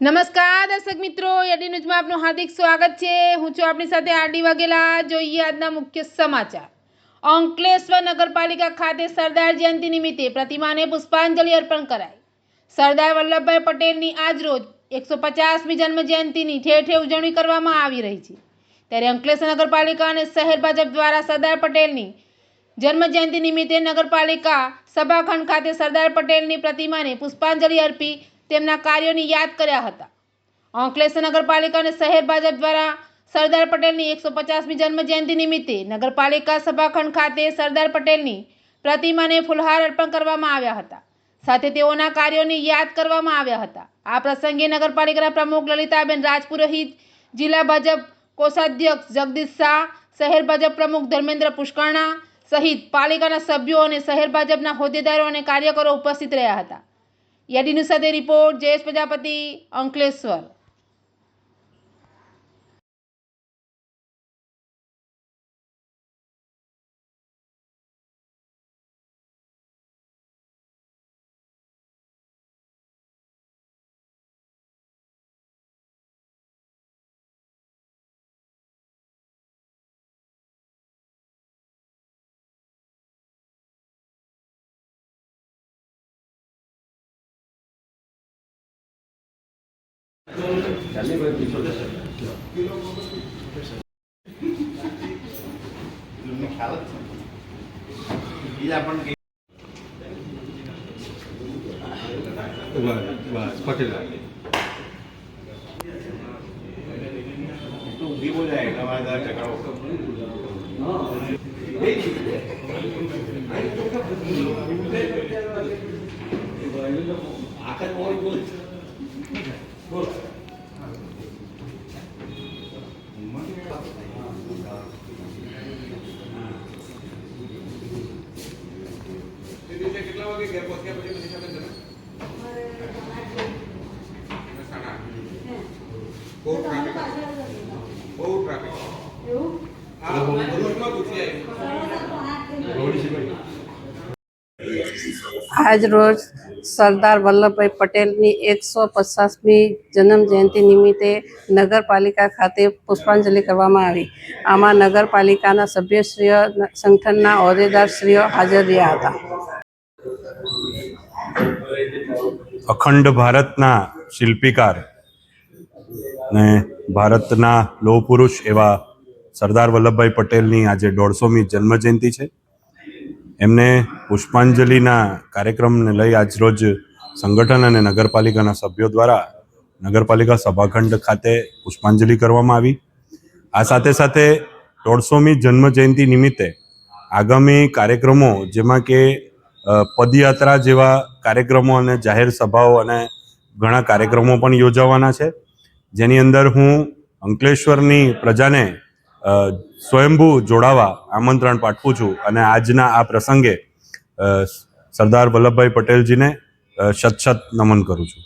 નમસ્કાર દર્શક મિત્રો, એડી ન્યૂઝમાં આપનું હાર્દિક સ્વાગત છે। હું છું આપની સાથે આરડી વાઘેલા। જોઈએ આજના મુખ્ય સમાચાર। અંકલેશ્વર નગરપાલિકા ખાતે સરદાર જયંતિ નિમિત્તે પ્રતિમાને પુષ્પાંજલિ અર્પણ કરાઈ। સરદાર વલ્લભભાઈ પટેલની આજરોજ 150મી જન્મ જયંતિની ઠેર ઠેર ઉજવણી કરવામાં આવી રહી છે। ત્યારે અંકલેશ્વર નગરપાલિકા અને શહેર ભાજપ દ્વારા સરદાર પટેલની જન્મ જયંતિ નિમિત્તે નગરપાલિકા સભાખંડ ખાતે સરદાર પટેલની પ્રતિમાને પુષ્પાંજલિ અર્પી તેમના કાર્યોની યાદ કર્યા હતા। અંકલેશ્વર નગરપાલિકા અને શહેર ભાજપ દ્વારા સરદાર પટેલની 150મી જન્મ જયંતિ નિમિત્તે નગરપાલિકા સભાખંડ ખાતે સરદાર પટેલની પ્રતિમાને ફૂલહાર અર્પણ કરવામાં આવ્યા હતા, સાથે તેઓના કાર્યોની યાદ કરવામાં આવ્યા હતા। આ પ્રસંગે નગરપાલિકાના પ્રમુખ લલિતાબેન રાજપુરોહિત, જિલ્લા ભાજપ કોષાધ્યક્ષ જગદીશ શાહ, શહેર ભાજપ પ્રમુખ ધર્મેન્દ્ર પુષ્કરણા સહિત પાલિકાના સભ્યો અને શહેર ભાજપના હોદ્દેદારો અને કાર્યકરો ઉપસ્થિત રહ્યા હતા। એડી ન્યૂઝ સાથે રિપોર્ટ જયેશ પ્રજાપતિ, અંકલેશ્વર। આજ રોજ સરદાર વલ્લભભાઈ પટેલની 150મી જન્મ જયંતિ નિમિત્તે નગરપાલિકા ખાતે પુષ્પાંજલિ કરવામાં આવી। આમાં નગરપાલિકાના સભ્યશ્રીઓ, સંગઠનના હોદ્દેદારશ્રીઓ હાજર રહ્યા હતા। અખંડ ભારતના શિલ્પીકાર ને ભારતના લોહ પુરુષ એવા સરદાર વલ્લભભાઈ પટેલની આજે 150મી જન્મજયંતિ છે। એમને પુષ્પાંજલિના કાર્યક્રમને લઈ આજરોજ સંગઠન અને નગરપાલિકાના સભ્યો દ્વારા નગરપાલિકા સભાખંડ ખાતે પુષ્પાંજલિ કરવામાં આવી। આ સાથે સાથે 150મી જન્મજયંતિ નિમિત્તે આગામી કાર્યક્રમો, જેમાં કે પદયાત્રા જેવા કાર્યક્રમો અને જાહેર સભાઓ અને ઘણા કાર્યક્રમો પણ યોજાવાના છે, જેની અંદર હું અંકલેશ્વરની પ્રજાને સ્વયંભૂ જોડાવા આમંત્રણ પાઠવું છું અને આજના આ પ્રસંગે સરદાર વલ્લભભાઈ પટેલજીને શત શત નમન કરું છું।